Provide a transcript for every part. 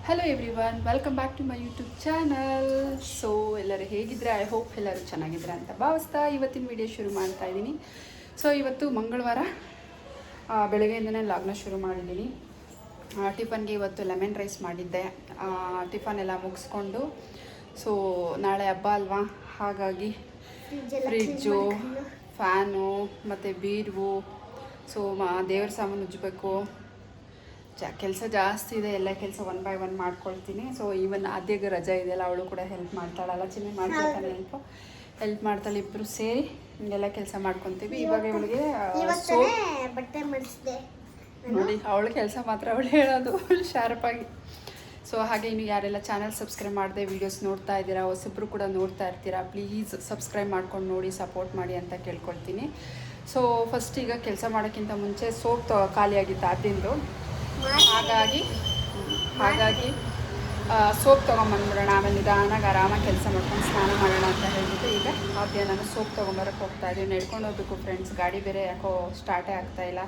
Hello everyone, welcome back to my YouTube channel. So ಎಲ್ಲರೂ ಹೇಗಿದ್ರೆ I hope ಎಲ್ಲರೂ ಚೆನ್ನಾಗಿದ್ರೆ ಅಂತ ಭಾವಿಸ್ತಾ ಇವತ್ತಿನ ವಿಡಿಯೋ ಶುರು ಮಾಡ್ತಾ ಇದ್ದೀನಿ. ಸೊ ಇವತ್ತು ಮಂಗಳವಾರ ಬೆಳಗ್ಗೆಯಿಂದನೇ ಲಾಗ್ನ ಶುರು ಮಾಡಿದ್ದೀನಿ. ಟಿಫನ್ಗೆ ಇವತ್ತು ಲೆಮನ್ ರೈಸ್ ಮಾಡಿದ್ದೆ. ಟಿಫನ್ ಎಲ್ಲ ಮುಗಿಸ್ಕೊಂಡು, ಸೊ ನಾಳೆ ಹಬ್ಬ ಅಲ್ವಾ, ಹಾಗಾಗಿ ಫ್ರಿಡ್ಜು, ಫ್ಯಾನು ಮತ್ತು ಬೀರು, ಸೊ ದೇವ್ರ ಸಾಮಾನು ಉಜ್ಜಬೇಕು. ಕೆಲಸ ಜಾಸ್ತಿ ಇದೆ, ಎಲ್ಲ ಕೆಲಸ ಒನ್ ಬೈ ಒನ್ ಮಾಡ್ಕೊಳ್ತೀನಿ. ಸೊ ಈವನ್ ಆದ್ಯಗೆ ರಜೆ ಇದೆಯಲ್ಲ, ಅವಳು ಕೂಡ ಹೆಲ್ಪ್ ಮಾಡ್ತಾಳಲ್ಲ, ಚಿನ್ನಿ ಮಾಡ್ಕೊಳ್ತಾನೆ ಹೆಲ್ಪ್ ಮಾಡ್ತಾಳೆ. ಇಬ್ಬರು ಸೇರಿ ಹಿಂಗೆಲ್ಲ ಕೆಲಸ ಮಾಡ್ಕೊತೀವಿ. ಇವಾಗ ಇವಳಿಗೆ ಬಟ್ಟೆ ಮಾಡಿಸಿದೆ ನೋಡಿ, ಅವಳು ಕೆಲಸ ಮಾತ್ರ ಅವಳು ಹೇಳೋದು ಶಾರ್ಪಾಗಿ. ಸೊ ಹಾಗೆ ಇನ್ನು ಯಾರೆಲ್ಲ ಚಾನಲ್ ಸಬ್ಸ್ಕ್ರೈಬ್ ಮಾಡದೆ ವೀಡಿಯೋಸ್ ನೋಡ್ತಾ ಇದ್ದೀರಾ, ಹೊಸಬ್ರು ಕೂಡ ನೋಡ್ತಾ ಇರ್ತೀರಾ, ಪ್ಲೀಸ್ ಸಬ್ಸ್ಕ್ರೈಬ್ ಮಾಡ್ಕೊಂಡು ನೋಡಿ, ಸಪೋರ್ಟ್ ಮಾಡಿ ಅಂತ ಕೇಳ್ಕೊಳ್ತೀನಿ. ಸೊ ಫಸ್ಟ್ ಈಗ ಕೆಲಸ ಮಾಡೋಕ್ಕಿಂತ ಮುಂಚೆ ಸೋಪ್ ಖಾಲಿಯಾಗಿತ್ತು ಆದ್ಯಂದು, ಹಾಗಾಗಿ ಸೋಪ್ ತೊಗೊಂಬಂದ್ಬಿಡೋಣ. ಆಮೇಲೆ ನಿಧಾನಾಗಿ ಆರಾಮಾಗಿ ಕೆಲಸ ಮಾಡ್ಕೊಂಡು ಸ್ನಾನ ಮಾಡೋಣ ಅಂತ ಹೇಳ್ಬಿಟ್ಟು ಈಗ ಆದ್ಯ ನಾನು ಸೋಪ್ ತೊಗೊಂಬರಕ್ಕೆ ಹೋಗ್ತಾ ಇದ್ದೀವಿ. ನಡ್ಕೊಂಡು ಹೋಗ್ಬೇಕು ಫ್ರೆಂಡ್ಸ್, ಗಾಡಿ ಬೇರೆ ಯಾಕೋ ಸ್ಟಾರ್ಟೇ ಆಗ್ತಾಯಿಲ್ಲ.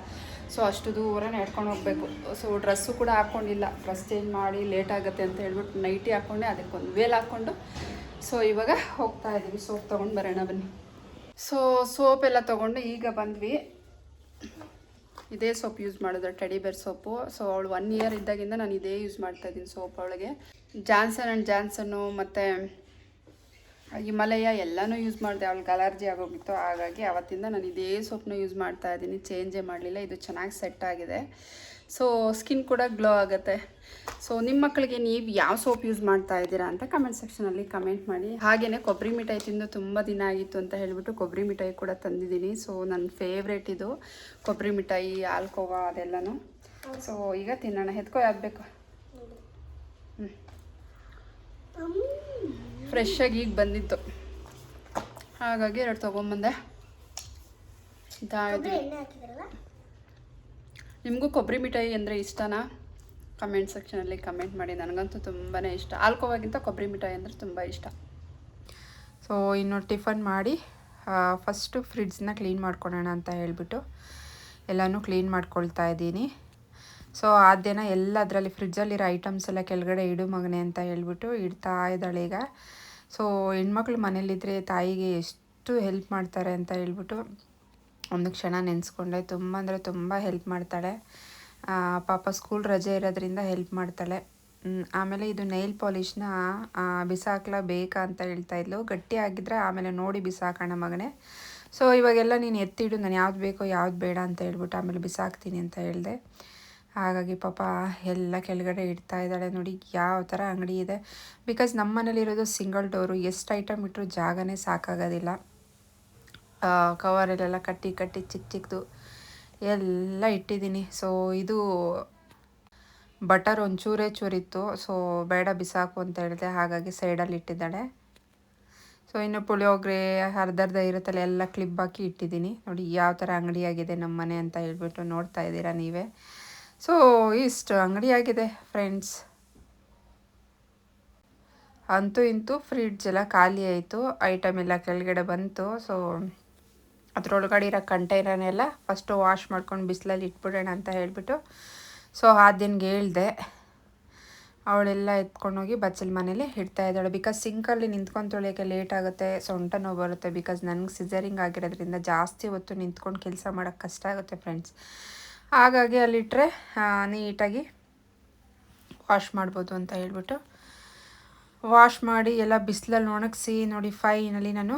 ಸೊ ಅಷ್ಟು ದೂರ ನಡ್ಕೊಂಡು ಹೋಗಬೇಕು. ಸೊ ಡ್ರೆಸ್ಸು ಕೂಡ ಹಾಕ್ಕೊಂಡಿಲ್ಲ, ಡ್ರೆಸ್ ಚೇಂಜ್ ಮಾಡಿ ಲೇಟ್ ಆಗುತ್ತೆ ಅಂತ ಹೇಳ್ಬಿಟ್ಟು ನೈಟಿ ಹಾಕ್ಕೊಂಡೆ, ಅದಕ್ಕೊಂದು ವೇಲ್ ಹಾಕ್ಕೊಂಡು ಸೊ ಇವಾಗ ಹೋಗ್ತಾ ಇದ್ದೀವಿ. ಸೋಪ್ ತೊಗೊಂಡು ಬರೋಣ ಬನ್ನಿ. ಸೊ ಸೋಪ್ ಎಲ್ಲ ತೊಗೊಂಡು ಈಗ ಬಂದ್ವಿ. ಇದೇ ಸೋಪ್ ಯೂಸ್ ಮಾಡಿದ್ರೆ ಟೆಡಿ ಬೇರ್ ಸೋಪು. ಸೊ ಅವಳು 1 ಇಯರ್ ಇದ್ದಾಗಿಂದ ನಾನು ಇದೇ ಯೂಸ್ ಮಾಡ್ತಾಯಿದ್ದೀನಿ ಸೋಪ್. ಅವಳಿಗೆ ಜಾನ್ಸನ್ನು ಮತ್ತು ಹಿಮಾಲಯ ಎಲ್ಲನೂ ಯೂಸ್ ಮಾಡಿದೆ. ಅವಳಿಗೆ ಅಲರ್ಜಿ ಆಗೋಗಿತ್ತು, ಹಾಗಾಗಿ ಅವತ್ತಿಂದ ನಾನು ಇದೇ ಸೋಪ್ನ ಯೂಸ್ ಮಾಡ್ತಾಯಿದ್ದೀನಿ, ಚೇಂಜೇ ಮಾಡಲಿಲ್ಲ. ಇದು ಚೆನ್ನಾಗಿ ಸೆಟ್ ಆಗಿದೆ. ಸೊ ಸ್ಕಿನ್ ಕೂಡ ಗ್ಲೋ ಆಗುತ್ತೆ. ಸೊ ನಿಮ್ಮ ಮಕ್ಕಳಿಗೆ ನೀವು ಯಾವ ಸೋಪ್ ಯೂಸ್ ಮಾಡ್ತಾ ಇದ್ದೀರಾ ಅಂತ ಕಮೆಂಟ್ ಸೆಕ್ಷನಲ್ಲಿ ಕಮೆಂಟ್ ಮಾಡಿ. ಹಾಗೆಯೇ ಕೊಬ್ಬರಿ ಮಿಠಾಯಿ ತಿಂದು ತುಂಬ ದಿನ ಆಗಿತ್ತು ಅಂತ ಹೇಳಿಬಿಟ್ಟು ಕೊಬ್ಬರಿ ಮಿಠಾಯಿ ಕೂಡ ತಂದಿದ್ದೀನಿ. ಸೊ ನನ್ನ ಫೇವ್ರೇಟ್ ಇದು ಕೊಬ್ಬರಿ ಮಿಠಾಯಿ, ಹಾಲ್ಕೋವಾ ಅದೆಲ್ಲನೂ. ಸೊ ಈಗ ತಿನ್ನೋಣ. ಎತ್ಕೋ ಯಾವ್ದು ಫ್ರೆಶ್ಶಾಗಿ ಈಗ ಬಂದಿತ್ತು, ಹಾಗಾಗಿ 2 ತೊಗೊಂಬಂದೆ. ನಿಮಗೂ ಕೊಬ್ಬರಿ ಮಿಠಾಯಿ ಅಂದರೆ ಇಷ್ಟನಾ? ಕಮೆಂಟ್ ಸೆಕ್ಷನಲ್ಲಿ ಕಮೆಂಟ್ ಮಾಡಿ. ನನಗಂತೂ ತುಂಬಾ ಇಷ್ಟ. ಹಾಲ್ಕೋವಾಗಿಂತ ಕೊಬ್ಬರಿ ಮಿಠಾಯಿ ಅಂದರೆ ತುಂಬ ಇಷ್ಟ. ಸೊ ಇನ್ನು ಟಿಫನ್ ಮಾಡಿ ಫಸ್ಟು ಫ್ರಿಡ್ಜ್ನ ಕ್ಲೀನ್ ಮಾಡ್ಕೊಳ್ಳೋಣ ಅಂತ ಹೇಳ್ಬಿಟ್ಟು ಎಲ್ಲನೂ ಕ್ಲೀನ್ ಮಾಡ್ಕೊಳ್ತಾ ಇದ್ದೀನಿ. ಸೊ ಆದ್ಯನ ಎಲ್ಲ ಅದರಲ್ಲಿ ಫ್ರಿಡ್ಜಲ್ಲಿರೋ ಐಟಮ್ಸ್ ಎಲ್ಲ ಕೆಳಗಡೆ ಇಡು ಮಗನೆ ಅಂತ ಹೇಳ್ಬಿಟ್ಟು ಇಡ್ತಾ ಇದ್ದಾಳೆ ಈಗ. ಸೊ ಹೆಣ್ಮಕ್ಳು ಮನೇಲಿದ್ದರೆ ತಾಯಿಗೆ ಎಷ್ಟು ಹೆಲ್ಪ್ ಮಾಡ್ತಾರೆ ಅಂತ ಹೇಳ್ಬಿಟ್ಟು ಒಂದು ಕ್ಷಣ ನೆನೆಸ್ಕೊಂಡೆ. ತುಂಬ ಅಂದರೆ ತುಂಬ ಹೆಲ್ಪ್ ಮಾಡ್ತಾಳೆ ಪಾಪ. ಸ್ಕೂಲ್ ರಜೆ ಇರೋದ್ರಿಂದ ಹೆಲ್ಪ್ ಮಾಡ್ತಾಳೆ. ಆಮೇಲೆ ಇದು ನೈಲ್ ಪಾಲಿಷ್ನ ಬಿಸಾಕ್ಲೇಬೇಕಾ ಅಂತ ಹೇಳ್ತಾ ಇದ್ಲು. ಗಟ್ಟಿ ಆಗಿದ್ರೆ ಆಮೇಲೆ ನೋಡಿ ಬಿಸಾಕೋಣ ಮಗನೇ. ಸೊ ಇವಾಗೆಲ್ಲ ನೀನು ಎತ್ತಿಡು, ನಾನು ಯಾವ್ದು ಬೇಕೋ ಯಾವ್ದು ಬೇಡ ಅಂತ ಹೇಳ್ಬಿಟ್ಟು ಆಮೇಲೆ ಬಿಸಾಕ್ತೀನಿ ಅಂತ ಹೇಳಿದೆ. ಹಾಗಾಗಿ ಪಾಪ ಎಲ್ಲ ಕೆಳಗಡೆ ಇಡ್ತಾ ಇದ್ದಾಳೆ. ನೋಡಿ ಯಾವ ಥರ ಅಂಗಡಿ ಇದೆ. ಬಿಕಾಸ್ ನಮ್ಮ ಮನೇಲಿರೋದು ಸಿಂಗಲ್ ಡೋರು, ಎಷ್ಟು ಐಟಮ್ ಇಟ್ಟರು ಜಾಗನೇ ಸಾಕಾಗೋದಿಲ್ಲ. ಕವರಲ್ಲೆಲ್ಲ ಕಟ್ಟಿ ಚಿಕ್ಕ ಚಿಕ್ಕದು ಎಲ್ಲ ಇಟ್ಟಿದ್ದೀನಿ. ಸೊ ಇದು ಬಟರ್ ಒಂಚೂರೇ ಚೂರಿತ್ತು, ಸೊ ಬೇಡ ಬಿಸಾಕು ಅಂತ ಹೇಳಿದೆ, ಹಾಗಾಗಿ ಸೈಡಲ್ಲಿ ಇಟ್ಟಿದ್ದಾಳೆ. ಸೊ ಇನ್ನು ಪುಳಿಯೋಗರೆ ಅರ್ಧ ಇರುತ್ತಲ್ಲ, ಎಲ್ಲ ಕ್ಲಿಪ್ ಹಾಕಿ ಇಟ್ಟಿದ್ದೀನಿ. ನೋಡಿ ಯಾವ ಥರ ಅಂಗಡಿಯಾಗಿದೆ ನಮ್ಮ ಮನೆ ಅಂತ ಹೇಳ್ಬಿಟ್ಟು ನೋಡ್ತಾ ಇದ್ದೀರಾ ನೀವೇ. ಸೊ ಇಷ್ಟು ಅಂಗಡಿಯಾಗಿದೆ ಫ್ರೆಂಡ್ಸ್. ಅಂತೂ ಇಂತೂ ಫ್ರಿಡ್ಜ್ ಎಲ್ಲ ಖಾಲಿ ಆಯಿತು, ಐಟಮ್ ಎಲ್ಲ ಕೆಳಗಡೆ ಬಂತು. ಸೊ ಅದರೊಳಗಡೆ ಇರೋ ಕಂಟೈನರ್ನೆಲ್ಲ ಫಸ್ಟು ವಾಶ್ ಮಾಡ್ಕೊಂಡು ಬಿಸಿಲಲ್ಲಿ ಇಟ್ಬಿಡೋಣ ಅಂತ ಹೇಳಿಬಿಟ್ಟು ಸೊ ಆದ್ಯನ್ಗೆ ಹೇಳಿದೆ. ಅವಳೆಲ್ಲ ಎತ್ಕೊಂಡೋಗಿ ಬಚ್ಚಲ ಮನೇಲಿ ಇಡ್ತಾ ಇದ್ದಾಳೆ. ಬಿಕಾಸ್ ಸಿಂಕಲ್ಲಿ ನಿಂತ್ಕೊಂಡು ತೊಳೆಯೋಕ್ಕೆ ಲೇಟ್ ಆಗುತ್ತೆ, ಸೊಂಟ ನೋವು ಬರುತ್ತೆ. ಬಿಕಾಸ್ ನನಗೆ ಸಿಸರಿಂಗ್ ಆಗಿರೋದ್ರಿಂದ ಜಾಸ್ತಿ ಹೊತ್ತು ನಿಂತ್ಕೊಂಡು ಕೆಲಸ ಮಾಡೋಕ್ಕೆ ಕಷ್ಟ ಆಗುತ್ತೆ ಫ್ರೆಂಡ್ಸ್. ಹಾಗಾಗಿ ಅಲ್ಲಿಟ್ಟರೆ ನೀಟಾಗಿ ವಾಶ್ ಮಾಡ್ಬೋದು ಅಂತ ಹೇಳ್ಬಿಟ್ಟು ವಾಶ್ ಮಾಡಿ ಎಲ್ಲ ಬಿಸಿಲಲ್ಲಿ ಒಣಗಿಸಿ ನೋಡಿ ಫೈನಲಿ ನಾನು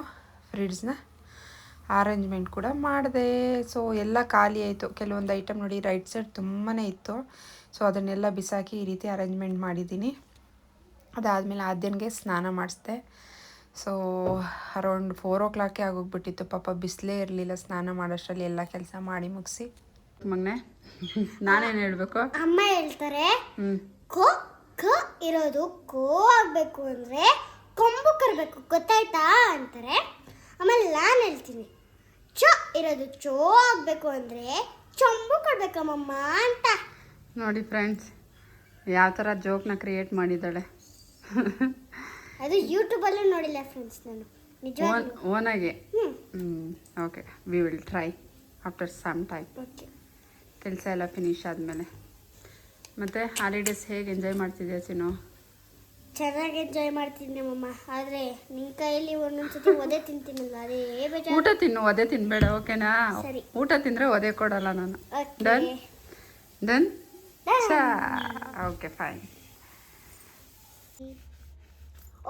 ಫ್ರಿಡ್ಜ್ನ ಅರೇಂಜ್ಮೆಂಟ್ ಕೂಡ ಮಾಡಿದೆ. ಸೊ ಎಲ್ಲ ಖಾಲಿ ಆಯಿತು. ಕೆಲವೊಂದು ಐಟಮ್ ನೋಡಿ ರೈಟ್ ಸೈಡ್ ತುಂಬಾ ಇತ್ತು. ಸೊ ಅದನ್ನೆಲ್ಲ ಬಿಸಾಕಿ ಈ ರೀತಿ ಅರೇಂಜ್ಮೆಂಟ್ ಮಾಡಿದ್ದೀನಿ. ಅದಾದಮೇಲೆ ಆದ್ಯನಿಗೆ ಸ್ನಾನ ಮಾಡಿಸ್ದೆ. So around 4 o'clock ಆಗೋಗ್ಬಿಟ್ಟಿತ್ತು. ಪಾಪ ಬಿಸಿಲೇ ಇರಲಿಲ್ಲ. ಸ್ನಾನ ಮಾಡೋಷ್ಟರಲ್ಲಿ ಎಲ್ಲ ಕೆಲಸ ಮಾಡಿ ಮುಗಿಸಿ ಮಗನೆ ನಾನೇನು ಹೇಳಬೇಕು, ಅಮ್ಮ ಹೇಳ್ತಾರೆ ಕೋ ಕ ಇರೋದು ಕೋ ಆಗಬೇಕು ಅಂದರೆ ಕೊಂಬು ಕರಬೇಕು ಗೊತ್ತಾಯ್ತಾ ಅಂತಾರೆ. ಆಮೇಲೆ ನಾನು ಹೇಳ್ತೀನಿ ಚ ಇರೋದು ಚೋ ಆಗಬೇಕು ಅಂದರೆ ಚೊಂಬು ಕೊಡ್ಬೇಕಮ್ಮಮ್ಮ ಅಂತ. ನೋಡಿ ಫ್ರೆಂಡ್ಸ್ ಯಾವ ಥರ ಜೋಕ್ನ ಕ್ರಿಯೇಟ್ ಮಾಡಿದ್ದಾಳೆ. ಅದು ಯೂಟ್ಯೂಬಲ್ಲೂ ನೋಡಿಲ್ಲ ಫ್ರೆಂಡ್ಸ್ ನಾನು ನಿಜವಾಗ್ಲೂ ಓನಾಗೆ. Okay, we will try after some time. Okay, ಕೆಲಸ ಎಲ್ಲ ಫಿನಿಶ್ ಆದಮೇಲೆ. ಮತ್ತು ಹಾಲಿಡೇಸ್ ಹೇಗೆ ಎಂಜಾಯ್ ಮಾಡ್ತಿದ್ಯಾ ಚಿನ್ನು? ಚೆನ್ನಾಗಿ ಎಂಜಾಯ್ ಮಾಡ್ತೀನಿ ನಮ್ಮಮ್ಮ. ಆದರೆ ನಿನ್ನ ಕೈಯಲ್ಲಿ ಒಂದೊಂದ್ಸತಿ ಒದೆ ತಿಂತೀನಲ್ಲ, ಅದೇ ಬೇಜಾರು. ಊಟ ತಿನ್ನು, ಒದೆ ತಿನ್ನಬೇಡ, ಓಕೆನಾ? ಸರಿ. ಊಟ ತಿಂದರೆ ಒದೆ ಕೊಡಲ್ಲ ನಾನು. Okay. Done done Done. ಚಾ okay fine.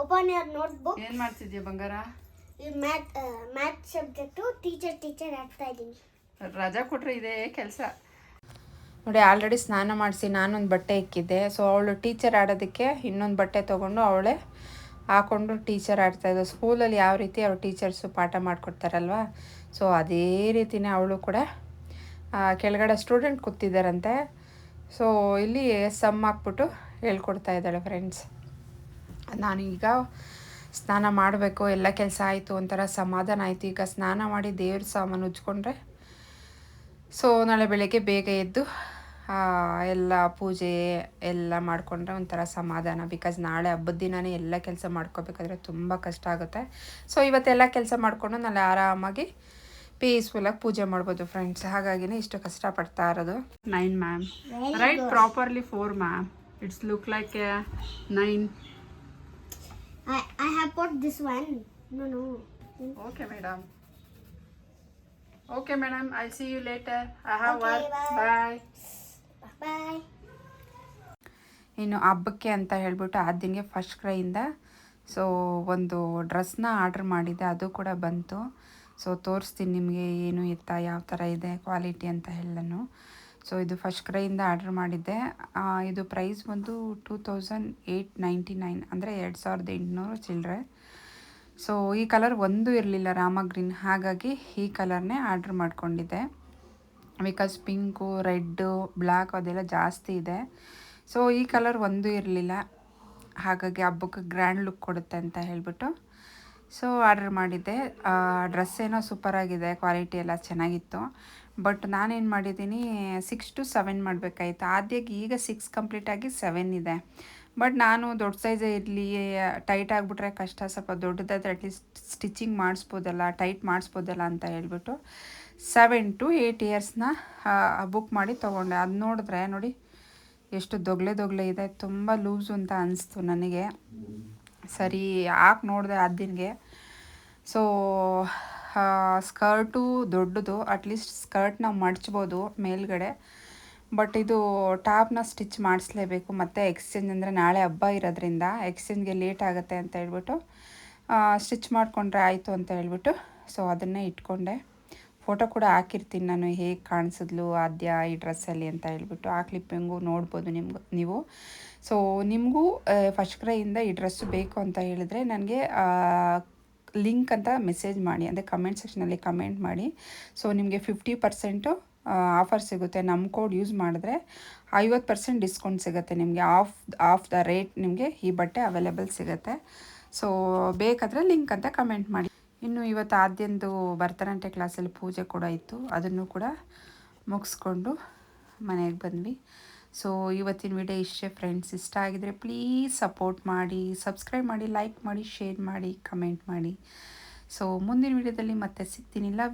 Open your notebook. ಏನು ಮಾಡ್ತಿದ್ಯಾ ಬಂಗಾರ? ಈ ಮ್ಯಾಥ್ ಸಬ್ಜೆಕ್ಟು ಟೀಚರ್ ಆಗ್ತಾ ಇದ್ದೀನಿ. ರಜಾ ಕೊಟ್ಟರೆ ಇದೇ ಕೆಲಸ ನೋಡಿ. ಆಲ್ರೆಡಿ ಸ್ನಾನ ಮಾಡಿಸಿ ನಾನೊಂದು ಬಟ್ಟೆ ಇಕ್ಕಿದ್ದೆ. ಸೊ ಅವಳು ಟೀಚರ್ ಆಡೋದಕ್ಕೆ ಇನ್ನೊಂದು ಬಟ್ಟೆ ತೊಗೊಂಡು ಅವಳೇ ಹಾಕ್ಕೊಂಡು ಟೀಚರ್ ಆಡ್ತಾಯಿದ್ಳು. ಸ್ಕೂಲಲ್ಲಿ ಯಾವ ರೀತಿ ಅವ್ರು ಟೀಚರ್ಸು ಪಾಠ ಮಾಡಿಕೊಡ್ತಾರಲ್ವ, ಸೊ ಅದೇ ರೀತಿಯೇ ಅವಳು ಕೂಡ ಕೆಳಗಡೆ ಸ್ಟೂಡೆಂಟ್ ಕೂತಿದ್ದಾರಂತೆ. ಸೊ ಇಲ್ಲಿ ಸಮ್ ಹಾಕ್ಬಿಟ್ಟು ಹೇಳ್ಕೊಡ್ತಾ ಇದ್ದಾಳೆ ಫ್ರೆಂಡ್ಸ್. ನಾನೀಗ ಸ್ನಾನ ಮಾಡಬೇಕು, ಎಲ್ಲ ಕೆಲಸ ಆಯಿತು, ಒಂಥರ ಸಮಾಧಾನ ಆಯಿತು. ಈಗ ಸ್ನಾನ ಮಾಡಿ ದೇವ್ರ ಸಾಮಾನು ಉಜ್ಕೊಂಡ್ರೆ ಸೊ ನಾಳೆ ಬೆಳಗ್ಗೆ ಬೇಗ ಎದ್ದು ಎಲ್ಲ ಪೂಜೆ ಎಲ್ಲ ಮಾಡಿಕೊಂಡ್ರೆ ಒಂಥರ ಸಮಾಧಾನ. ಬಿಕಾಸ್ ನಾಳೆ ಹಬ್ಬದ ದಿನವೇ ಎಲ್ಲ ಕೆಲಸ ಮಾಡ್ಕೋಬೇಕಾದ್ರೆ ತುಂಬ ಕಷ್ಟ ಆಗುತ್ತೆ. ಸೊ ಇವತ್ತೆಲ್ಲ ಕೆಲಸ ಮಾಡಿಕೊಂಡು ನಾಳೆ ಆರಾಮಾಗಿ ಪೀಸ್ಫುಲ್ಲಾಗಿ ಪೂಜೆ ಮಾಡ್ಬೋದು ಫ್ರೆಂಡ್ಸ್. ಹಾಗಾಗಿನೇ ಇಷ್ಟು ಕಷ್ಟಪಡ್ತಾ ಇರೋದು. 9 ma'am, right properly 4 ma'am. It's look like 9. I have put this one. No. Okay, madam. Okay, madam. I'll see you later. I have Okay, work. bye. Bye. Bye. ಇನ್ನು ಹಬ್ಬಕ್ಕೆ ಅಂತ ಹೇಳ್ಬಿಟ್ಟು ಆದ್ಯಂಗೆ ಫಸ್ಟ್ ಕ್ರೈಯಿಂದ ಸೊ ಒಂದು ಡ್ರೆಸ್ನ order ಮಾಡಿದ್ದೆ, ಅದು ಕೂಡ ಬಂತು. So ತೋರಿಸ್ತೀನಿ ನಿಮಗೆ ಏನು ಎತ್ತ ಯಾವ ಥರ ಇದೆ ಕ್ವಾಲಿಟಿ ಅಂತ ಹೇಳನು. ಸೊ ಇದು ಫಸ್ಟ್ ಕ್ರೈಯಿಂದ ಆರ್ಡ್ರ್ ಮಾಡಿದ್ದೆ. ಇದು ಪ್ರೈಸ್ ಬಂದು 2899, ಅಂದರೆ 2800 ಚಿಲ್ಲರೆ. ಸೊ ಈ ಕಲರ್ ಒಂದು ಇರಲಿಲ್ಲ, ರಾಮ ಗ್ರೀನ್, ಹಾಗಾಗಿ ಈ ಕಲರ್ನೇ ಆರ್ಡ್ರ್ ಮಾಡ್ಕೊಂಡಿದ್ದೆ. ಬಿಕಾಸ್ ಪಿಂಕು, ರೆಡ್ಡು, ಬ್ಲ್ಯಾಕ್ ಅದೆಲ್ಲ ಜಾಸ್ತಿ ಇದೆ. ಸೊ ಈ ಕಲರ್ ಒಂದು ಇರಲಿಲ್ಲ, ಹಾಗಾಗಿ ಹಬ್ಬಕ್ಕೆ ಗ್ರ್ಯಾಂಡ್ ಲುಕ್ ಕೊಡುತ್ತೆ ಅಂತ ಹೇಳಿಬಿಟ್ಟು ಸೊ ಆರ್ಡ್ರ್ ಮಾಡಿದ್ದೆ. ಡ್ರೆಸ್ ಏನೋ ಸೂಪರಾಗಿದೆ, ಕ್ವಾಲಿಟಿ ಎಲ್ಲ ಚೆನ್ನಾಗಿತ್ತು. ಬಟ್ ನಾನೇನು ಮಾಡಿದ್ದೀನಿ 6 to 7 ಮಾಡಬೇಕಾಯ್ತು. ಆದ್ಯಾಗ ಈಗ 6 ಕಂಪ್ಲೀಟಾಗಿ 7 ಇದೆ. ಬಟ್ ನಾನು ದೊಡ್ಡ ಸೈಜೇ ಇರಲಿ, ಟೈಟ್ ಆಗಿಬಿಟ್ರೆ ಕಷ್ಟ, ಸ್ವಲ್ಪ ದೊಡ್ಡದಾದ್ರೆ ಅಟ್ಲೀಸ್ಟ್ ಸ್ಟಿಚಿಂಗ್ ಮಾಡಿಸ್ಬೋದಲ್ಲ, ಟೈಟ್ ಮಾಡಿಸ್ಬೋದಲ್ಲ ಅಂತ ಹೇಳ್ಬಿಟ್ಟು 7 to 8 ಇಯರ್ಸ್ನ ಬುಕ್ ಮಾಡಿ ತೊಗೊಂಡೆ. ಅದು ನೋಡಿದ್ರೆ ನೋಡಿ ಎಷ್ಟು ದೊಗ್ಲೆ ಇದೆ, ತುಂಬ ಲೂಸು ಅಂತ ಅನಿಸ್ತು ನನಗೆ. ಸರಿ ಹಾಕಿ ನೋಡಿದೆ ಆದ್ಯನಿಗೆ. ಸೊ ಸ್ಕರ್ಟು ದೊಡ್ಡದು, ಅಟ್ಲೀಸ್ಟ್ ಸ್ಕರ್ಟ್ ನಾವು ಮಡ್ಚ್ಬೋದು ಮೇಲ್ಗಡೆ. ಬಟ್ ಇದು ಟಾಪ್ನ ಸ್ಟಿಚ್ ಮಾಡಿಸ್ಲೇಬೇಕು. ಮತ್ತು ಎಕ್ಸ್ಚೇಂಜ್ ಅಂದರೆ ನಾಳೆ ಹಬ್ಬ ಇರೋದ್ರಿಂದ ಎಕ್ಸ್ಚೇಂಜ್ಗೆ ಲೇಟ್ ಆಗುತ್ತೆ ಅಂತ ಹೇಳ್ಬಿಟ್ಟು ಸ್ಟಿಚ್ ಮಾಡಿಕೊಂಡ್ರೆ ಆಯಿತು ಅಂತ ಹೇಳ್ಬಿಟ್ಟು ಸೊ ಅದನ್ನೇ ಇಟ್ಕೊಂಡೆ. ಫೋಟೋ ಕೂಡ ಹಾಕಿರ್ತೀನಿ ನಾನು, ಹೇಗೆ ಕಾಣಿಸಿದ್ಲು ಆದ್ಯ ಈ ಡ್ರೆಸ್ಸಲ್ಲಿ ಅಂತ ಹೇಳ್ಬಿಟ್ಟು. ಆ ಕ್ಲಿಪ್ಪಿಂಗು ನೋಡ್ಬೋದು ನೀವು. ಸೊ ನಿಮಗೂ ಫಸ್ಟ್ ಕ್ರೈಯಿಂದ ಈ ಡ್ರೆಸ್ಸು ಬೇಕು ಅಂತ ಹೇಳಿದ್ರೆ ನನಗೆ ಲಿಂಕ್ ಅಂತ ಮೆಸೇಜ್ ಮಾಡಿ, ಅಂದರೆ ಕಮೆಂಟ್ ಸೆಕ್ಷನಲ್ಲಿ ಕಮೆಂಟ್ ಮಾಡಿ. ಸೊ ನಿಮಗೆ 50% ಆಫರ್ ಸಿಗುತ್ತೆ. ನಮ್ಮ ಕೋಡ್ ಯೂಸ್ ಮಾಡಿದ್ರೆ 50% ಡಿಸ್ಕೌಂಟ್ ಸಿಗುತ್ತೆ ನಿಮಗೆ. ಆಫ್ ದ ರೇಟ್ ನಿಮಗೆ ಈ ಬಟ್ಟೆ ಅವೈಲೇಬಲ್ ಸಿಗುತ್ತೆ. ಸೊ ಬೇಕಾದರೆ ಲಿಂಕ್ ಅಂತ ಕಮೆಂಟ್ ಮಾಡಿ. ಇನ್ನು ಇವತ್ತು ಆದ್ಯಂದು ಭರತನಾಟ್ಯ ಕ್ಲಾಸಲ್ಲಿ ಪೂಜೆ ಕೂಡ ಇತ್ತು, ಅದನ್ನು ಕೂಡ ಮುಗಿಸ್ಕೊಂಡು ಮನೆಗೆ ಬಂದ್ವಿ. ಸೊ ಇವತ್ತಿನ ವಿಡಿಯೋ ಇಷ್ಟೇ ಫ್ರೆಂಡ್ಸ್. ಇಷ್ಟ ಆಗಿದರೆ ಪ್ಲೀಸ್ ಸಪೋರ್ಟ್ ಮಾಡಿ, ಸಬ್ಸ್ಕ್ರೈಬ್ ಮಾಡಿ, ಲೈಕ್ ಮಾಡಿ, ಶೇರ್ ಮಾಡಿ, ಕಮೆಂಟ್ ಮಾಡಿ. ಸೊ ಮುಂದಿನ ವಿಡಿಯೋದಲ್ಲಿ ಮತ್ತೆ ಸಿಗ್ತೀನಿ. ಲವ್.